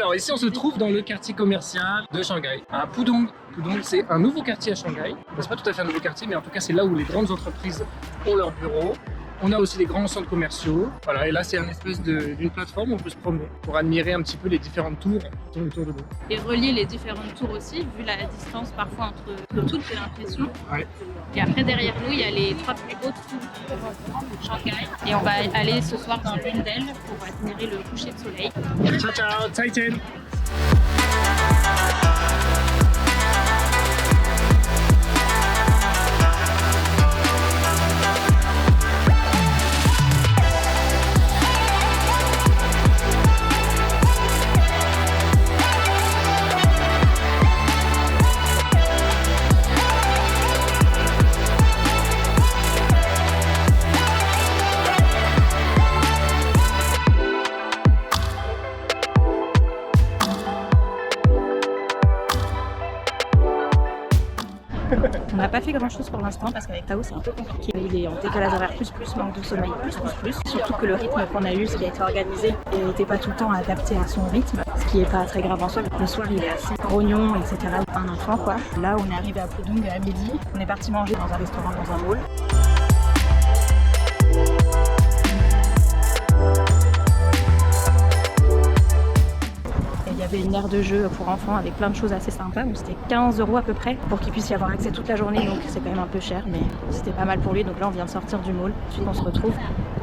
Alors ici on se trouve dans le quartier commercial de Shanghai, à Pudong. Pudong c'est un nouveau quartier à Shanghai. C'est pas tout à fait un nouveau quartier, mais en tout cas c'est là où les grandes entreprises ont leurs bureaux. On a aussi des grands centres commerciaux. Voilà, et là c'est une espèce d'une plateforme où on peut se promener pour admirer un petit peu les différentes tours qui sont autour de nous. Et relier les différentes tours aussi, vu la distance parfois entre toutes, j'ai l'impression. Ouais. Et après derrière nous, il y a les 3 plus hautes tours de Shanghai. Et on va aller ce soir dans l'une d'elles pour admirer le coucher de soleil. Ciao ciao, Titan. On n'a pas fait grand chose pour l'instant parce qu'avec Tao c'est un peu compliqué. Il est en décalage horaire plus, manque de sommeil plus. Surtout que le rythme qu'on a eu, ce qui a été organisé, n'était pas tout le temps adapté à son rythme, ce qui n'est pas très grave en soi. Le soir il est assez grognon, etc. Un enfant quoi. Là on est arrivé à Pudong à midi, on est parti manger dans un restaurant, dans un mall. Il y avait une aire de jeu pour enfants avec plein de choses assez sympas, où c'était 15 € à peu près pour qu'il puisse y avoir accès toute la journée, donc c'est quand même un peu cher, mais c'était pas mal pour lui. Donc là on vient de sortir du mall, ensuite on se retrouve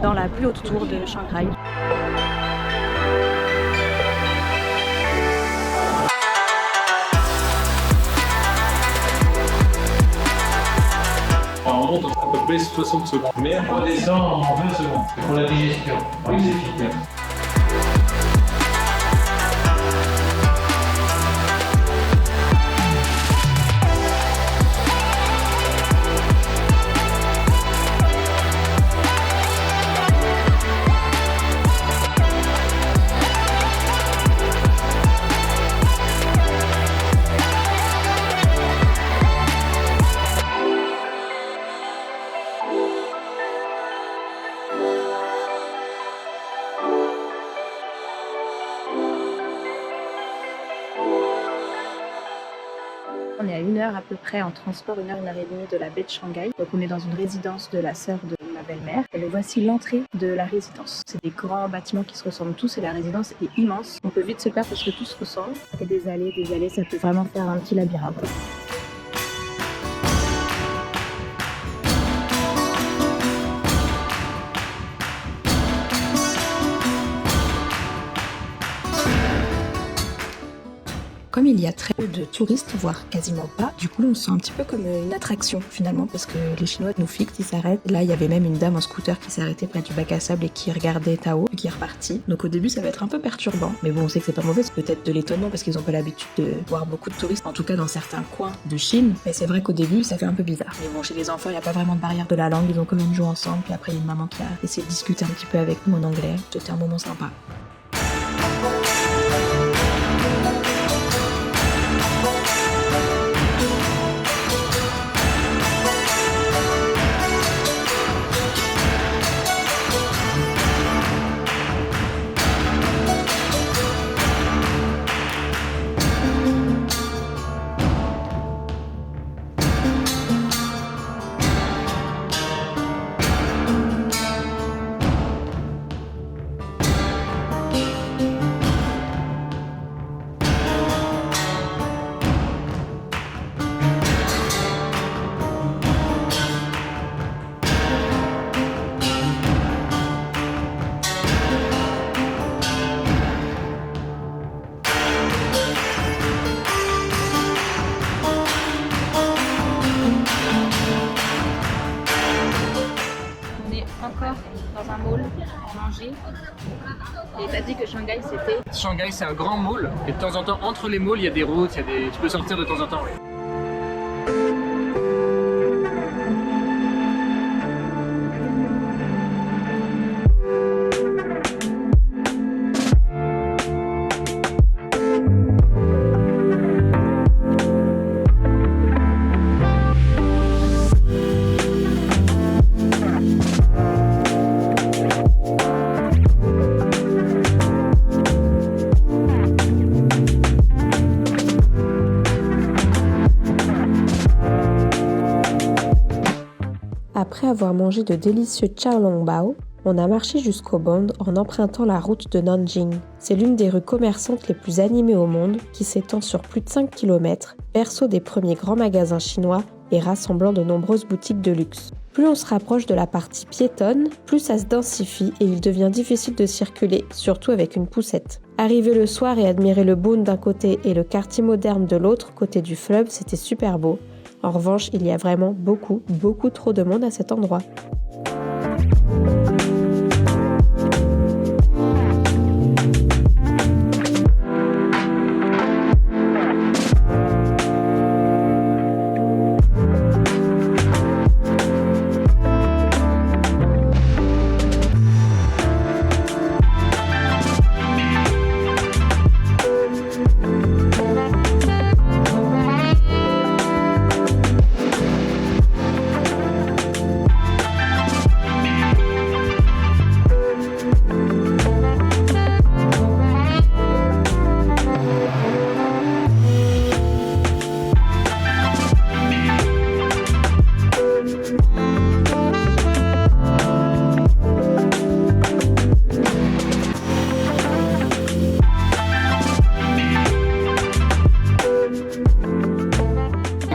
dans la plus haute tour de Shanghai. On monte à peu près 60 secondes, mais on redescend en 20 secondes pour la digestion. Oui, c'est efficace. On est à 1 heure à peu près en transport, 1 heure et demie de la baie de Shanghai. Donc on est dans une résidence de la sœur de ma belle-mère. Et voici l'entrée de la résidence. C'est des grands bâtiments qui se ressemblent tous et la résidence est immense. On peut vite se perdre parce que tout se ressemble. Et des allées, ça peut vraiment faire un petit labyrinthe. Comme il y a très peu de touristes, voire quasiment pas, du coup on se sent un petit peu comme une attraction finalement parce que les Chinois nous fixent, ils s'arrêtent. Là il y avait même une dame en scooter qui s'est arrêtée près du bac à sable et qui regardait Tao et qui est repartie. Donc au début ça va être un peu perturbant, mais bon on sait que c'est pas mauvais, c'est peut-être de l'étonnement parce qu'ils ont pas l'habitude de voir beaucoup de touristes, en tout cas dans certains coins de Chine. Mais c'est vrai qu'au début ça fait un peu bizarre. Mais bon chez les enfants il n'y a pas vraiment de barrière de la langue, ils ont quand même joué ensemble, puis après il y a une maman qui a essayé de discuter un petit peu avec nous en anglais. C'était un moment sympa. Encore dans un mall pour manger. Et t'as dit que Shanghai c'était... Shanghai c'est un grand mall et de temps en temps entre les malls il y a des routes, tu peux sortir de temps en temps. Ouais. après avoir mangé de délicieux xiaolongbao, on a marché jusqu'au Bund en empruntant la route de Nanjing. C'est l'une des rues commerçantes les plus animées au monde, qui s'étend sur plus de 5 km, berceau des premiers grands magasins chinois et rassemblant de nombreuses boutiques de luxe. Plus on se rapproche de la partie piétonne, plus ça se densifie et il devient difficile de circuler, surtout avec une poussette. Arriver le soir et admirer le Bund d'un côté et le quartier moderne de l'autre côté du fleuve, c'était super beau. En revanche, il y a vraiment beaucoup trop de monde à cet endroit.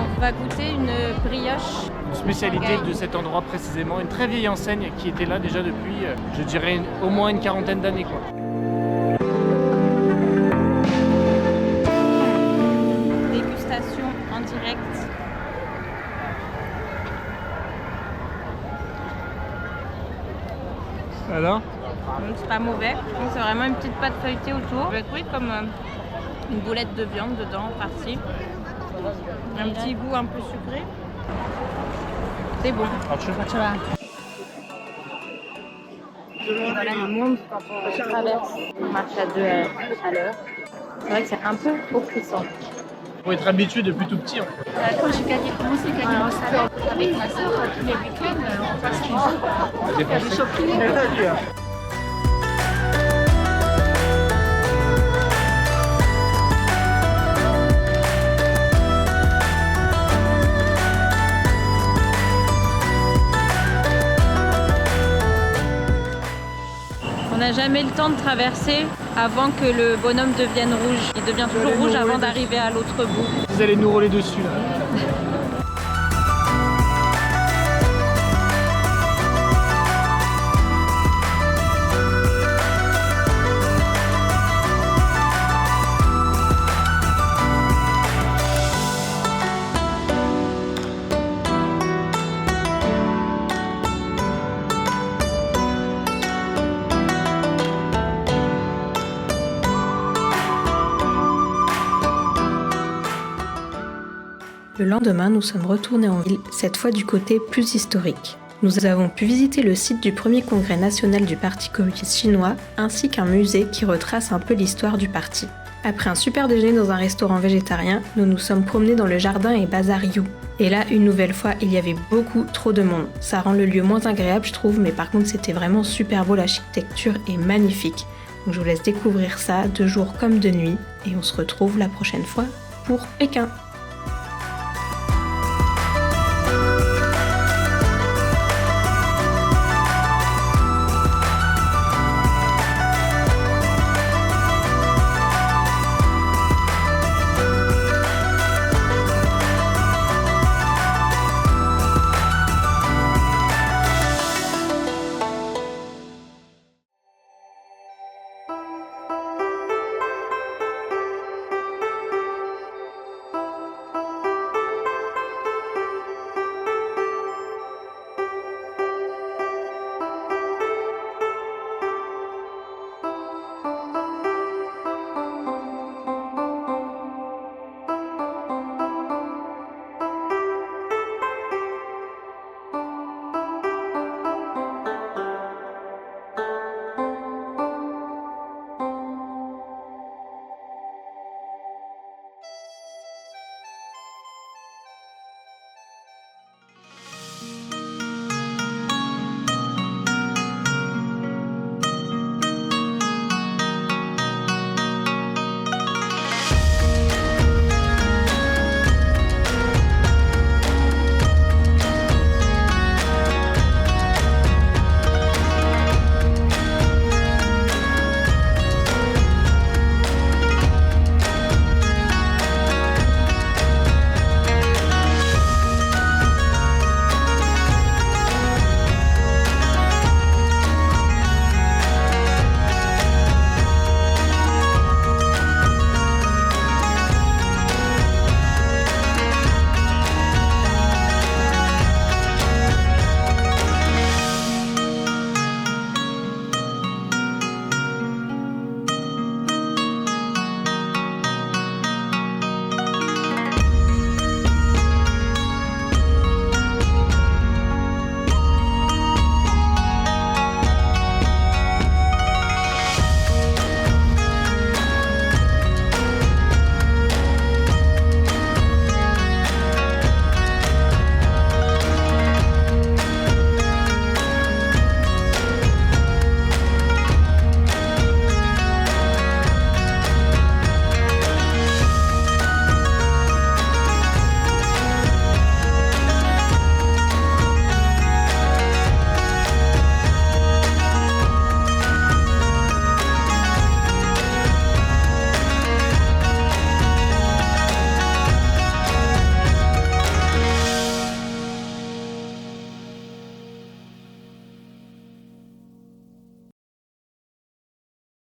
On va goûter une brioche. Une spécialité de cet endroit précisément, une très vieille enseigne qui était là déjà depuis, je dirais, au moins une quarantaine d'années, quoi. Dégustation en direct. Alors? Donc c'est pas mauvais. Donc, c'est vraiment une petite pâte feuilletée autour. Avec oui comme une boulette de viande dedans, partie. Un petit goût un peu sucré. C'est bon. Et voilà le monde quand on traverse. On marche à 2 à l'heure. C'est vrai que c'est un peu oppressant. Faut être habitué depuis tout petit, en fait. Quand j'ai commencé à gagner mon salaire avec ma soeur, tous les week-ends, on passe les jours. Il y a des shopping. On n'a jamais le temps de traverser avant que le bonhomme devienne rouge. Il devient toujours rouge avant d'arriver à l'autre bout. Vous allez nous rouler dessus, là. Le lendemain, nous sommes retournés en ville, cette fois du côté plus historique. Nous avons pu visiter le site du premier congrès national du Parti communiste chinois, ainsi qu'un musée qui retrace un peu l'histoire du parti. Après un super déjeuner dans un restaurant végétarien, nous nous sommes promenés dans le jardin et bazar You. Et là, une nouvelle fois, il y avait beaucoup trop de monde. Ça rend le lieu moins agréable, je trouve, mais par contre, c'était vraiment super beau, l'architecture est magnifique. Donc je vous laisse découvrir ça de jour comme de nuit, et on se retrouve la prochaine fois pour Pékin.